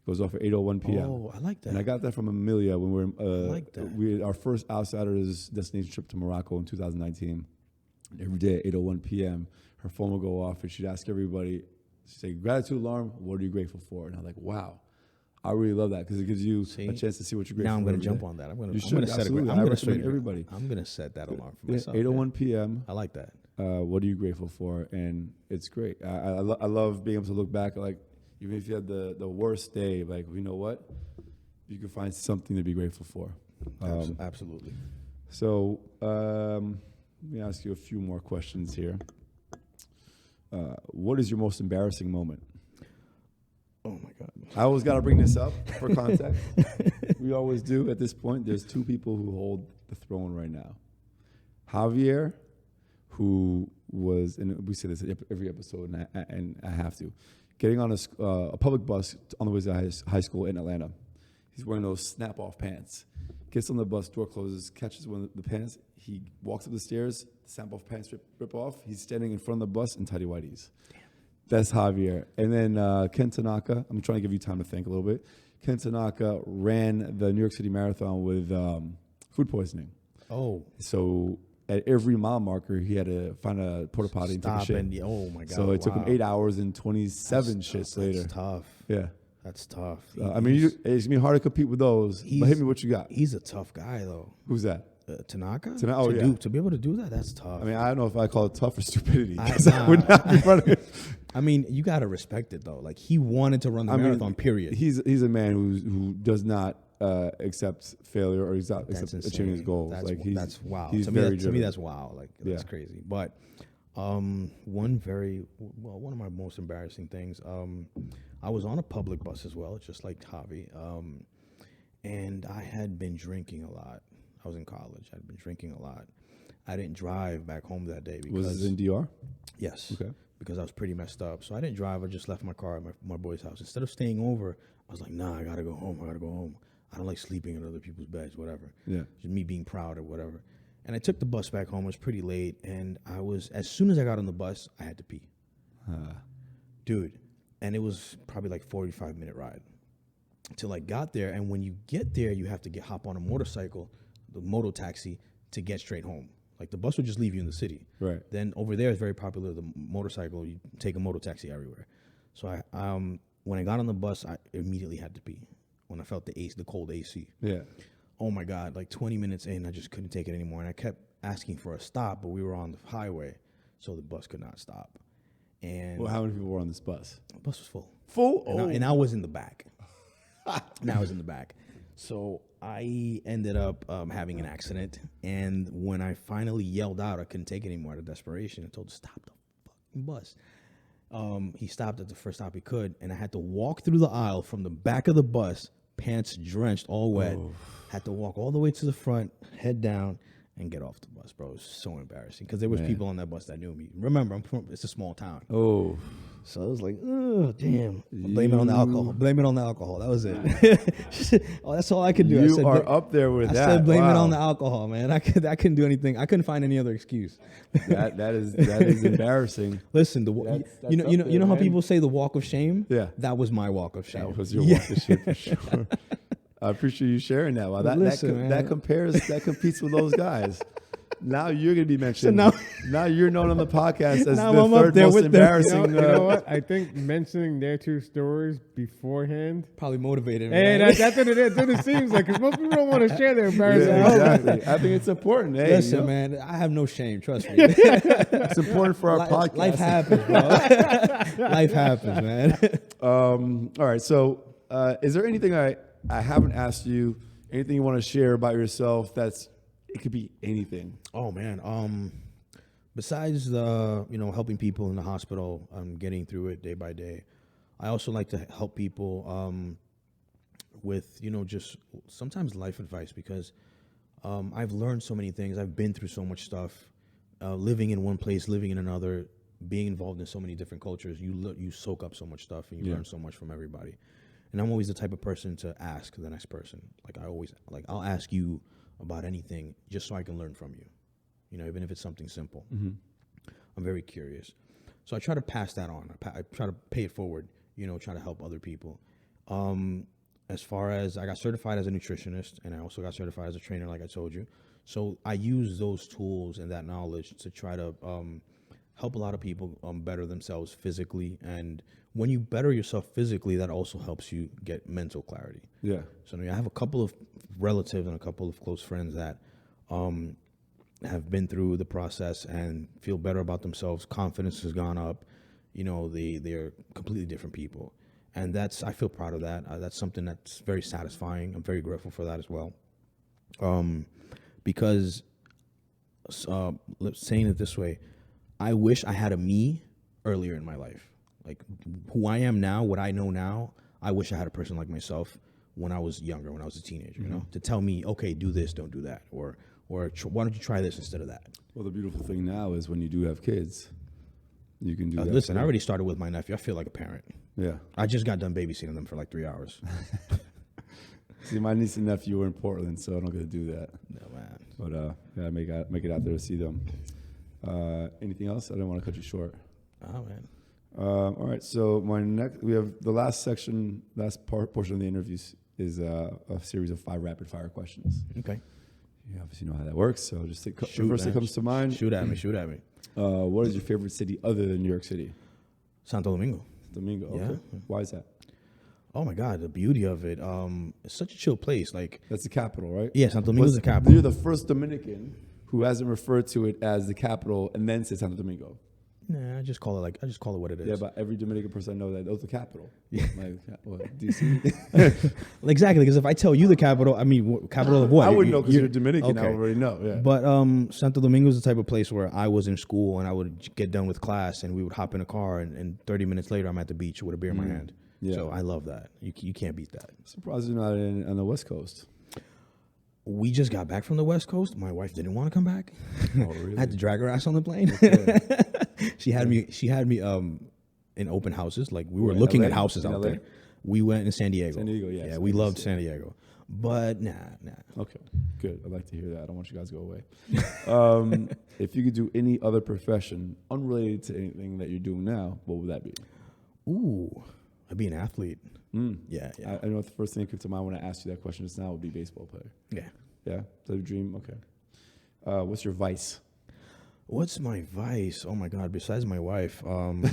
Goes off at 8:01 p.m. Oh, I like that. And I got that from Amelia when we were like that. we had our first Outsiders destination trip to Morocco in 2019. Every day at 8:01 p.m., her phone would go off and she'd ask everybody, she'd say, gratitude alarm, what are you grateful for? And I'm like, wow, I really love that because it gives you a chance to see what you're grateful for. Now I'm going to every jump day. on that. I'm going You to should, set a absolutely. I'm I going recommend everybody. I'm going to set that alarm for Yeah, myself. 8:01 p.m. I like that. What are you grateful for? And it's great. I love being able to look back, like, even if you had the worst day, like, you know what? You can find something to be grateful for. Absolutely. So let me ask you a few more questions here. What is your most embarrassing moment? Oh, my God. I always got to bring this up for context. We always do at this point. There's two people who hold the throne right now. Javier, who was, and we say this every episode, and I have to, getting on a public bus on the way to high school in Atlanta. He's wearing those snap-off pants. Gets on the bus, door closes, catches one of the pants. He walks up the stairs, the snap-off pants rip off. He's standing in front of the bus in tidy whities. That's Javier. And then Ken Tanaka, I'm trying to give you time to think a little bit. Ken Tanaka ran the New York City Marathon with food poisoning. Oh. So at every mile marker, he had to find a porta potty and take a shit. Oh, my God. So it took him 8 hours and 27 shits later. That's tough. Yeah. That's tough. I mean, it's going to be hard to compete with those. But hit me what you got. He's a tough guy, though. Who's that? Tanaka? Oh, yeah. To be able to do that, that's tough. I mean, I don't know if I call it tough or stupidity. I would not be front of it. I mean, you got to respect it, though. Like, he wanted to run the marathon, period. He's a man who does not accept failure or accept achieving his goals. That's wow. He's to me, that's wow. Like, that's crazy. But one of my most embarrassing things, I was on a public bus as well, just like Javi, and I had been drinking a lot. I was in college. I'd been drinking a lot. I didn't drive back home that day because was it in DR? Yes. Okay. Because I was pretty messed up. So I didn't drive. I just left my car at my boy's house. Instead of staying over, I was like, nah, I gotta go home. I don't like sleeping in other people's beds, whatever. Yeah. Just me being proud or whatever. And I took the bus back home. It was pretty late, and as soon as I got on the bus, I had to pee. Dude. And it was probably like 45-minute ride till I got there. And when you get there, you have to hop on a motorcycle, the moto taxi, to get straight home. Like, the bus would just leave you in the city. Right. Then over there is very popular, the motorcycle. You take a moto taxi everywhere. So when I got on the bus, I immediately had to pee. When I felt the cold AC. Yeah. Oh my God! Like 20 minutes in, I just couldn't take it anymore, and I kept asking for a stop, but we were on the highway, so the bus could not stop. And well, how many people were on this bus? The bus was full. Full? And I was in the back. So I ended up having an accident, and when I finally yelled out, I couldn't take it anymore out of desperation. I told him to stop the fucking bus. He stopped at the first stop he could, and I had to walk through the aisle from the back of the bus, pants drenched, all wet. Had to walk all the way to the front, head down, and get off the bus, bro. It was so embarrassing because there was people on that bus that knew me. Remember, it's a small town. Oh. So I was like, oh, damn. Blame it on the alcohol. That was it. Oh, that's all I could do. You are up there with that. I said, blame it on the alcohol, man. I couldn't do anything. I couldn't find any other excuse. that is embarrassing. Listen, you know how people say the walk of shame? Yeah. That was my walk of shame. That was your walk of shame for sure. I appreciate you sharing that. Wow, that competes with those guys. Now you're going to be mentioned. So now you're known on the podcast as the third most embarrassing. You know what? I think mentioning their two stories beforehand probably motivated me. Hey, that's what it is. That's what it seems like. Because most people don't want to share their embarrassing. Yeah, exactly. I think it's important. Hey, listen, man, I have no shame. Trust me. It's important for our podcast. Life happens, bro. Life happens, man. All right. So, is there anything I haven't asked you? Anything you want to share about yourself? It could be anything. Oh man. Besides the helping people in the hospital, getting through it day by day, I also like to help people with just sometimes life advice because I've learned so many things. I've been through so much stuff. Living in one place, living in another, being involved in so many different cultures, you soak up so much stuff and you learn so much from everybody. And I'm always the type of person to ask the next person. I'll ask you about anything just so I can learn from you, even if it's something simple. Mm-hmm. I'm very curious. So I try to pass that on. I try to pay it forward, try to help other people. As far as I got certified as a nutritionist, and I also got certified as a trainer, like I told you. So I use those tools and that knowledge to try to help a lot of people better themselves physically. And when you better yourself physically, that also helps you get mental clarity. Yeah. So I have a couple of relatives and a couple of close friends that have been through the process and feel better about themselves. Confidence has gone up. You know, they're completely different people. And I feel proud of that. That's something that's very satisfying. I'm very grateful for that as well. Because saying it this way, I wish I had a me earlier in my life. Like who I am now, what I know now, I wish I had a person like myself when I was younger, when I was a teenager, you know, to tell me, okay, do this, don't do that. Or why don't you try this instead of that? Well, the beautiful thing now is when you do have kids, you can do that. Listen, I already started with my nephew. I feel like a parent. Yeah. I just got done babysitting them for like 3 hours. See, my niece and nephew are in Portland, so I'm not going to do that. No, man. But yeah, make it out there to see them. Anything else? I don't want to cut you short. Oh, man. All right, so we have the last portion of the interviews is a series of 5 rapid fire questions. Okay. You obviously know how that works, so just the first man. that comes to mind. Shoot at me. What is your favorite city other than New York City? Santo Domingo. Domingo. Okay. Yeah. Why is that? Oh my God, the beauty of it. It's such a chill place. Like, That's the capital, right? yeah, Santo Domingo is the capital. You're the first Dominican who hasn't referred to it as the capital and then said Santo Domingo. Nah, I just call it what it is. Yeah, but every Dominican person I know that was the capital. Yeah. Like, what, DC? Exactly, because if I tell you the capital, I mean, capital of what? I wouldn't know because you're Dominican. Okay. I already know. Yeah. But Santo Domingo is the type of place where I was in school and I would get done with class and we would hop in a car and 30 minutes later I'm at the beach with a beer in my hand. Yeah. So I love that. You can't beat that. Surprised you're not on the West Coast. We just got back from the West Coast. My wife didn't want to come back. Oh, really? I had to drag her ass on the plane. Okay. She had me in open houses. Like we were Where, looking LA? at houses In out LA? there. We went in San Diego. San Diego, yeah. Yeah, San we Diego loved State. San Diego. But nah. Okay, good. I'd like to hear that. I don't want you guys to go away. If you could do any other profession unrelated to anything that you're doing now, what would that be? Ooh, I'd be an athlete. Yeah. I know the first thing that came to mind when I asked you that question just now would be baseball player. Yeah. Yeah? Is that your dream? Okay. What's your vice? What's my vice? Oh my God! Besides my wife, Oh my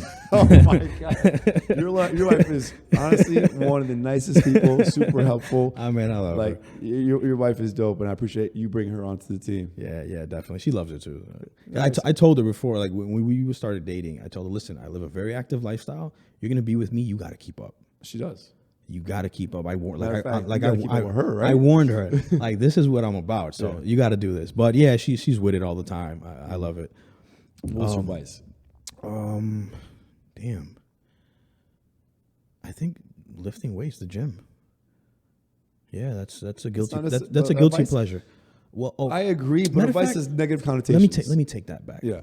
God. Your wife is honestly one of the nicest people, super helpful. I mean, I love her. Like your wife is dope, and I appreciate you bringing her onto the team. Yeah, definitely. She loves it too. Nice. I told her before, like when we started dating, I told her, listen, I live a very active lifestyle. You're gonna be with me. You got to keep up. She does. You got to keep up. I warned, Matter of fact, like you gotta keep up with her, right? I warned her, like this is what I'm about. So Yeah. you got to do this. But yeah, she's with it all the time. I love it. What's your vice? Damn. I think lifting weights, the gym. Yeah, that's a guilty not that's a a guilty vice. pleasure. Well, I agree, but matter a of vice fact, has negative connotations. let me take that back. Yeah.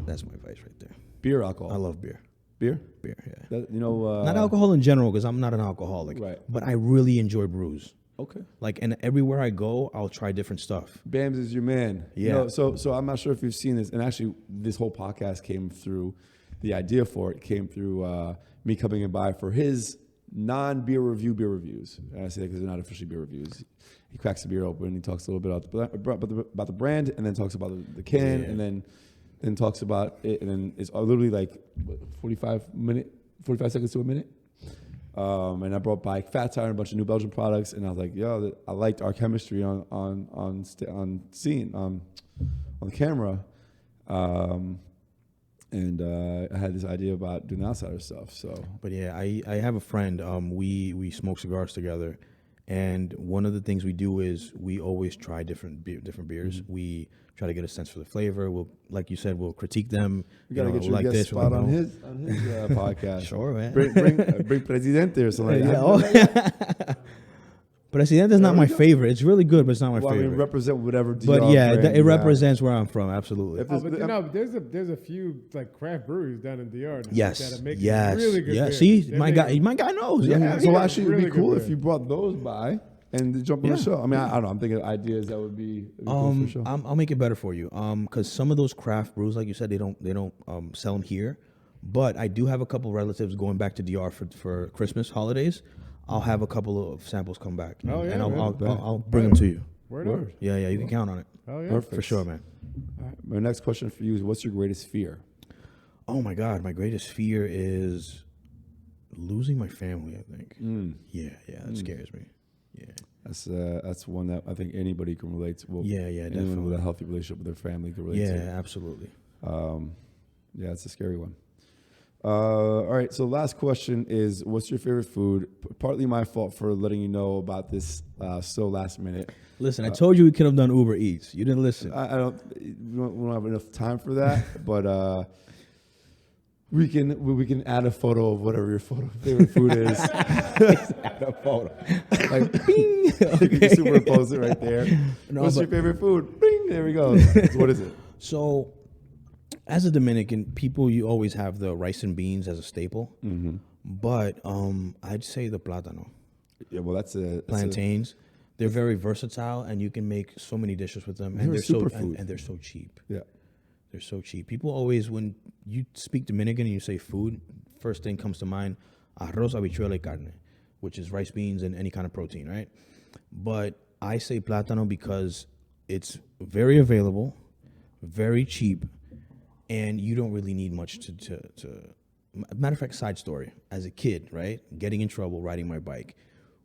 That's my vice right there. Beer, alcohol. I love beer. Beer? Beer, yeah. That, you know, Not alcohol in general because I'm not an alcoholic. Right. But I really enjoy brews. Okay. Like, and everywhere I go, I'll try different stuff. Bams is your man. Yeah. You know, so I'm not sure if you've seen this, and actually, this whole podcast came through. The idea for it came through me coming in by for his non-beer beer reviews. And I say that because they're not officially beer reviews. He cracks the beer open. He talks a little bit about the brand, and then talks about the can, and then talks about it, and then it's literally like 45 seconds to a minute. And I brought by Fat Tire and a bunch of New Belgium products, and I was like, "Yo, I liked our chemistry on scene on the camera." And I had this idea about doing outsider stuff. So, but yeah, I have a friend. We smoke cigars together, and one of the things we do is we always try different beers. Mm-hmm. We try to get a sense for the flavor. We'll, like you said, we'll critique them. we gotta get you like a guest this, spot we'll on go. his podcast. Sure, man. Bring Presidente or something. Yeah, Like that. Presidente is not my favorite. It's really good, but it's not my Well, I favorite. mean, represent whatever. But DR yeah, brand it you represents where I'm from. Absolutely. If Oh, it's- but no, there's a few like craft breweries down in DR. Now Yes. that are making Yes. really good Yeah. beer. See, They're my making- guy knows. have. Yeah. So yeah, actually, really it'd be cool good if you brought those by and jump on Yeah. the show. I mean, I don't know. I'm thinking of ideas that would be cool for sure. I'll make it better for you. Because some of those craft brews, like you said, they don't sell them here. But I do have a couple relatives going back to DR for Christmas holidays. I'll have a couple of samples come back. Oh, yeah, and man. I'll bring them to you. Word up. Yeah, you can count on it. Oh, yeah. Perfect. For sure, man. All right. My next question for you is, what's your greatest fear? Oh my God, my greatest fear is losing my family. I think. Yeah, that scares me. Yeah. That's one that I think anybody can relate to. Well, Yeah, anyone definitely. with a healthy relationship with their family can relate Yeah, to. absolutely. Yeah, it's a scary one. All right, so last question is, what's your favorite food? Partly my fault for letting you know about this so last minute. Listen, I told you we could have done Uber Eats. You didn't listen. I don't. We don't have enough time for that, but we can add a photo of whatever your favorite food is. Add a photo. Like, bing. You can superimpose it right there. No, What's your but- favorite food? Bing. There we go. So what is it? So, as a Dominican, you always have the rice and beans as a staple. Mm-hmm. But I'd say the plátano. Yeah, well, that's a Plantains. They're very versatile, and you can make so many dishes with them. And They're a so superfood. and they're so cheap. Yeah. They're so cheap. People always, when you speak Dominican and you say food, first thing comes to mind, arroz, habichuela, y carne, which is rice, beans, and any kind of protein, right? But I say plátano because it's very available, very cheap, and you don't really need much to matter of fact, side story. As a kid, right, getting in trouble riding my bike,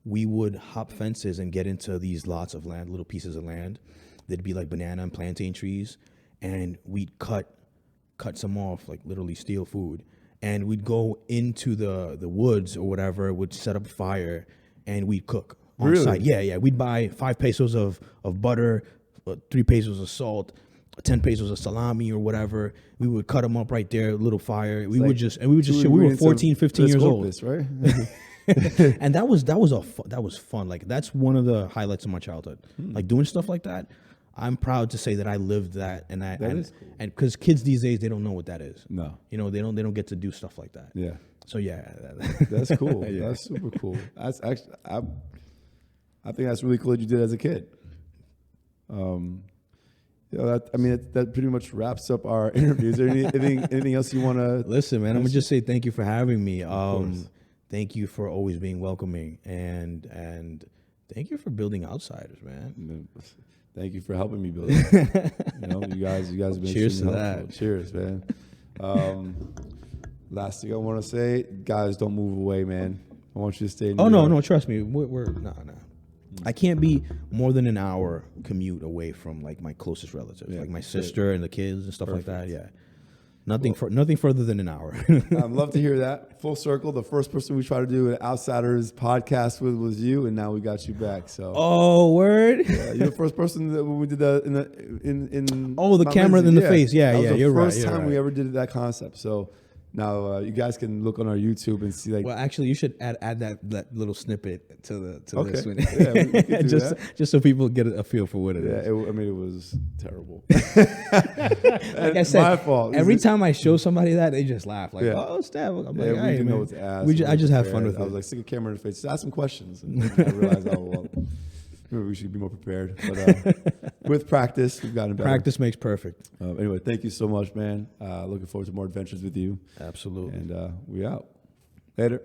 we would hop fences and get into these lots of land, little pieces of land. There'd be like banana and plantain trees, and we'd cut some off, like literally steal food. And we'd go into the woods or whatever, would set up a fire, and we'd cook on Really? site. Yeah. We'd buy 5 pesos of butter, 3 pesos of salt, 10 pesos of salami or whatever. We would cut them up right there, little fire. We would just shit. We were 14, 15 years old. Right? And that was fun. Like, that's one of the highlights of my childhood. Like, doing stuff like that. I'm proud to say that I lived that, and is cool. and because kids these days, they don't know what that is. No. You know, they don't get to do stuff like that. Yeah. So yeah, That's cool. That's super cool. That's actually, I think that's really cool that you did as a kid. That pretty much wraps up our interview. Is there anything else you want to? Listen, man, I'm gonna just say thank you for having me. course. Thank you for always being welcoming, and thank you for building outsiders, man. Thank you for helping me build it. You guys have been Cheers to extremely that. helpful. Cheers, man. Last thing I want to say, guys, don't move away, man. I want you to stay in Oh New York. no, trust me, we're no. I can't be more than an hour commute away from like my closest relatives, Yeah, like my great. sister and the kids and stuff like Perfect. that. Yeah, nothing further than an hour. I'd love to hear that. Full circle. The first person we tried to do an Outsiders podcast with was you, and now we got you back. So, Oh, word. yeah, you're the first person that when we did that in Oh, the Mount camera Lindsay. in the face. Yeah, that was yeah, the you're right, first you're time right. we ever did that concept. So now you guys can look on our YouTube and see like. Well, actually, you should add that little snippet to Okay. this one. Yeah, we can do that. just so people get a feel for what it Yeah, is. it was terrible. Like I said, my fault. every time I show somebody that, they just laugh. Like, Yeah. oh, stab. I'm like, Yeah, we all right, didn't know man. what to ask. I just have fun prepared. with I was it. like, stick a camera in the face. Just ask some questions. And I realized, oh, well, maybe we should be more prepared. But with practice, we've gotten better. Practice makes perfect. Anyway, thank you so much, man. Looking forward to more adventures with you. Absolutely. And we out. Later.